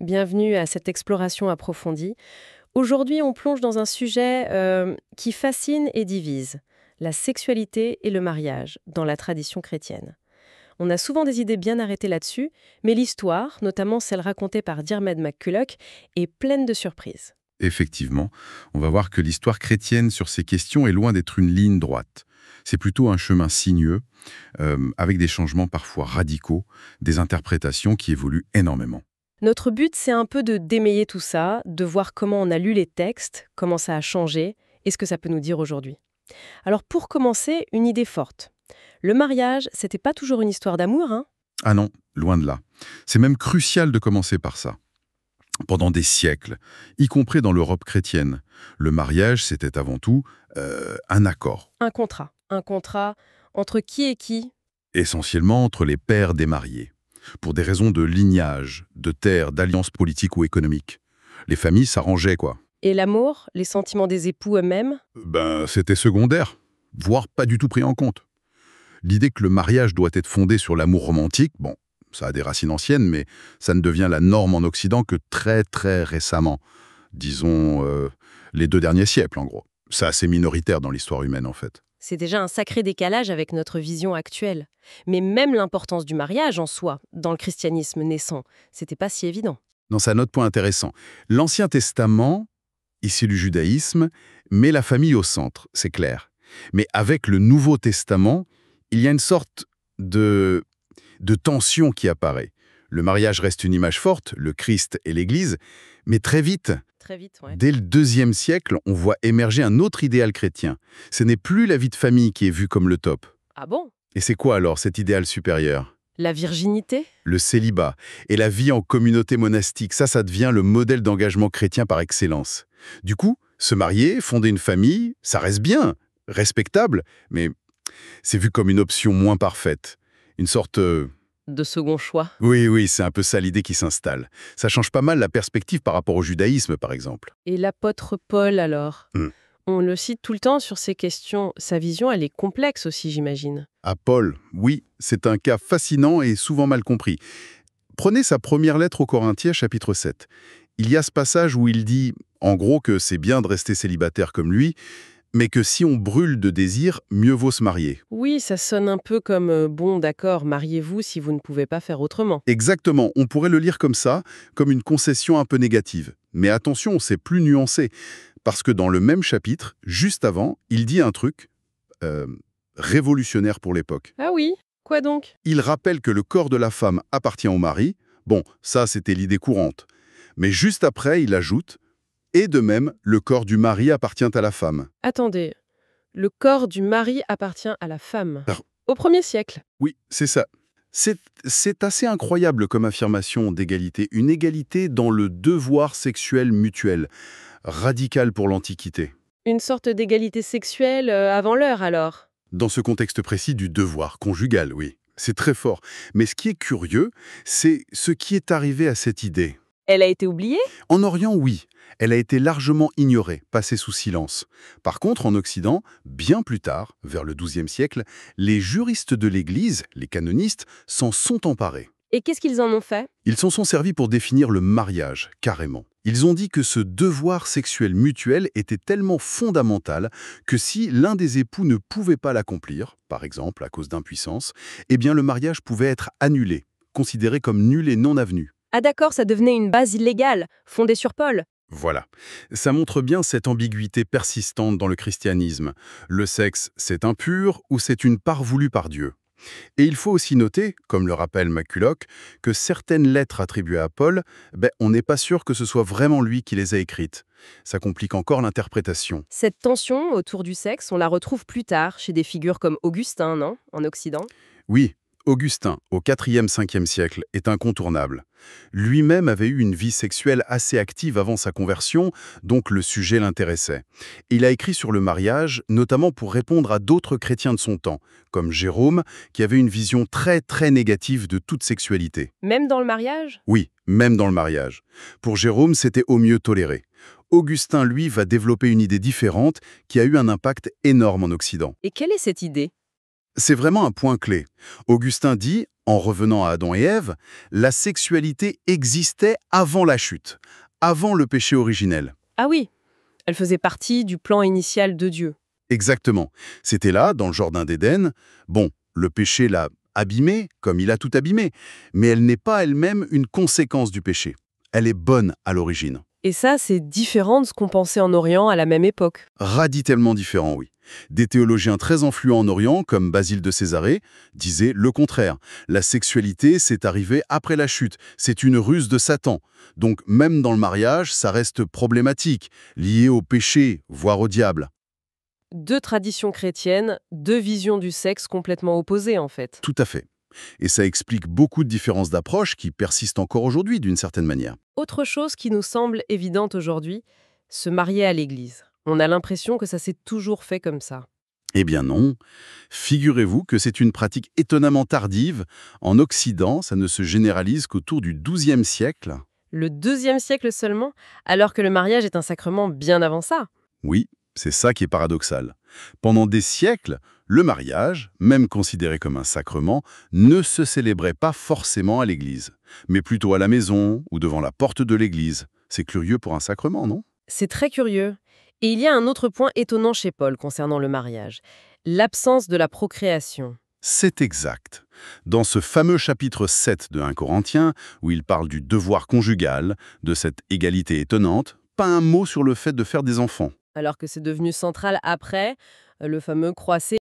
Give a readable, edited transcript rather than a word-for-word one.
Bienvenue à cette exploration approfondie. Aujourd'hui, on plonge dans un sujet qui fascine et divise, la sexualité et le mariage dans la tradition chrétienne. On a souvent des idées bien arrêtées là-dessus, mais l'histoire, notamment celle racontée par Diarmaid MacCulloch, est pleine de surprises. Effectivement, on va voir que l'histoire chrétienne sur ces questions est loin d'être une ligne droite. C'est plutôt un chemin sinueux, avec des changements parfois radicaux, des interprétations qui évoluent énormément. Notre but, c'est un peu de démêler tout ça, de voir comment on a lu les textes, comment ça a changé et ce que ça peut nous dire aujourd'hui. Alors pour commencer, une idée forte. Le mariage, c'était pas toujours une histoire d'amour, hein? Ah non, loin de là. C'est même crucial de commencer par ça. Pendant des siècles, y compris dans l'Europe chrétienne, le mariage, c'était avant tout un accord, Un contrat. Un contrat entre qui et qui? essentiellement entre les pères des mariés, pour des raisons de lignage, de terre, d'alliance politique ou économique. Les familles s'arrangeaient, quoi. Et l'amour, les sentiments des époux eux-mêmes? C'était secondaire, voire pas du tout pris en compte. L'idée que le mariage doit être fondé sur l'amour romantique, bon, ça a des racines anciennes, mais ça ne devient la norme en Occident que très très récemment. Disons, les 2 derniers siècles, en gros. C'est assez minoritaire dans l'histoire humaine, en fait. C'est déjà un sacré décalage avec notre vision actuelle. Mais même l'importance du mariage en soi, dans le christianisme naissant, c'était pas si évident. Non, c'est un autre point intéressant. L'Ancien Testament, issu du judaïsme, met la famille au centre, c'est clair. Mais avec le Nouveau Testament, il y a une sorte de tension qui apparaît. Le mariage reste une image forte, le Christ et l'Église, mais très vite, Très vite, ouais. dès le IIe siècle, on voit émerger un autre idéal chrétien. Ce n'est plus la vie de famille qui est vue comme le top. Ah bon? Et c'est quoi alors cet idéal supérieur? La virginité? Le célibat et la vie en communauté monastique, ça devient le modèle d'engagement chrétien par excellence. Du coup, se marier, fonder une famille, ça reste bien, respectable, mais c'est vu comme une option moins parfaite. Une sorte... De second choix. Oui, c'est un peu ça l'idée qui s'installe. Ça change pas mal la perspective par rapport au judaïsme, par exemple. Et l'apôtre Paul, alors? Hmm. On le cite tout le temps sur ces questions. Sa vision, elle est complexe aussi, j'imagine. À Paul, oui, c'est un cas fascinant et souvent mal compris. Prenez sa première lettre aux Corinthiens, chapitre 7. Il y a ce passage où il dit, en gros, que c'est bien de rester célibataire comme lui, mais que si on brûle de désir, mieux vaut se marier. Oui, ça sonne un peu comme bon, d'accord, mariez-vous si vous ne pouvez pas faire autrement. Exactement, on pourrait le lire comme ça, comme une concession un peu négative. Mais attention, c'est plus nuancé, parce que dans le même chapitre, juste avant, il dit un truc euh, révolutionnaire pour l'époque. Ah oui? Quoi donc? Il rappelle que le corps de la femme appartient au mari. Bon, ça c'était l'idée courante. Mais juste après, il ajoute « Et de même, le corps du mari appartient à la femme Attendez, le corps du mari appartient à la femme. Alors- Au 1er siècle. ». Oui, c'est ça. C'est assez incroyable comme affirmation d'égalité. Une égalité dans le devoir sexuel mutuel, radical pour l'Antiquité. Une sorte d'égalité sexuelle avant l'heure alors. Dans ce contexte précis du devoir conjugal, oui. C'est très fort. Mais ce qui est curieux, c'est ce qui est arrivé à cette idée. Elle a été oubliée? En Orient, oui, elle a été largement ignorée, passée sous silence. Par contre, en Occident, bien plus tard, vers le XIIe siècle, les juristes de l'Église, les canonistes, s'en sont emparés. Et qu'est-ce qu'ils en ont fait? Ils s'en sont servis pour définir le mariage, carrément. Ils ont dit que ce devoir sexuel mutuel était tellement fondamental que si l'un des époux ne pouvait pas l'accomplir, par exemple à cause d'impuissance, eh bien le mariage pouvait être annulé, considéré comme nul et non avenu. Ah d'accord, ça devenait une base illégale, fondée sur Paul. Voilà. Ça montre bien cette ambiguïté persistante dans le christianisme. Le sexe, c'est impur ou c'est une part voulue par Dieu? Et il faut aussi noter, comme le rappelle MacCulloch, que certaines lettres attribuées à Paul, on n'est pas sûr que ce soit vraiment lui qui les a écrites. Ça complique encore l'interprétation. Cette tension autour du sexe, on la retrouve plus tard chez des figures comme Augustin, non? En Occident. Oui, Augustin, au 4e-5e siècle, est incontournable. Lui-même avait eu une vie sexuelle assez active avant sa conversion, donc le sujet l'intéressait. Il a écrit sur le mariage, notamment pour répondre à d'autres chrétiens de son temps, comme Jérôme, qui avait une vision très très négative de toute sexualité. Même dans le mariage? Oui, même dans le mariage. Pour Jérôme, c'était au mieux toléré. Augustin, lui, va développer une idée différente qui a eu un impact énorme en Occident. Et quelle est cette idée? C'est vraiment un point clé. Augustin dit En revenant à Adam et Ève, la sexualité existait avant la chute, avant le péché originel. Ah oui, elle faisait partie du plan initial de Dieu. Exactement. C'était là, dans le jardin d'Éden. Bon, le péché l'a abîmée, comme il a tout abîmé, mais elle n'est pas elle-même une conséquence du péché. Elle est bonne à l'origine. Et ça, c'est différent de ce qu'on pensait en Orient à la même époque. Radicalement différent, oui. Des théologiens très influents en Orient, comme Basile de Césarée, disaient le contraire. La sexualité, c'est arrivé après la chute. C'est une ruse de Satan. Donc, même dans le mariage, ça reste problématique, lié au péché, voire au diable. Deux traditions chrétiennes, deux visions du sexe complètement opposées en fait. Tout à fait. Et ça explique beaucoup de différences d'approche qui persistent encore aujourd'hui, d'une certaine manière. Autre chose qui nous semble évidente aujourd'hui, se marier à l'église. On a l'impression que ça s'est toujours fait comme ça. Eh bien non. Figurez-vous que c'est une pratique étonnamment tardive. En Occident, ça ne se généralise qu'autour du XIIe siècle. Le deuxième siècle seulement, alors que le mariage est un sacrement bien avant ça. Oui, c'est ça qui est paradoxal. Pendant des siècles, le mariage, même considéré comme un sacrement, ne se célébrait pas forcément à l'église, mais plutôt à la maison ou devant la porte de l'église. C'est curieux pour un sacrement, non? C'est très curieux. Et il y a un autre point étonnant chez Paul concernant le mariage. L'absence de la procréation. C'est exact. Dans ce fameux chapitre 7 de 1 Corinthiens, où il parle du devoir conjugal, de cette égalité étonnante, pas un mot sur le fait de faire des enfants. Alors que c'est devenu central après, le fameux croisé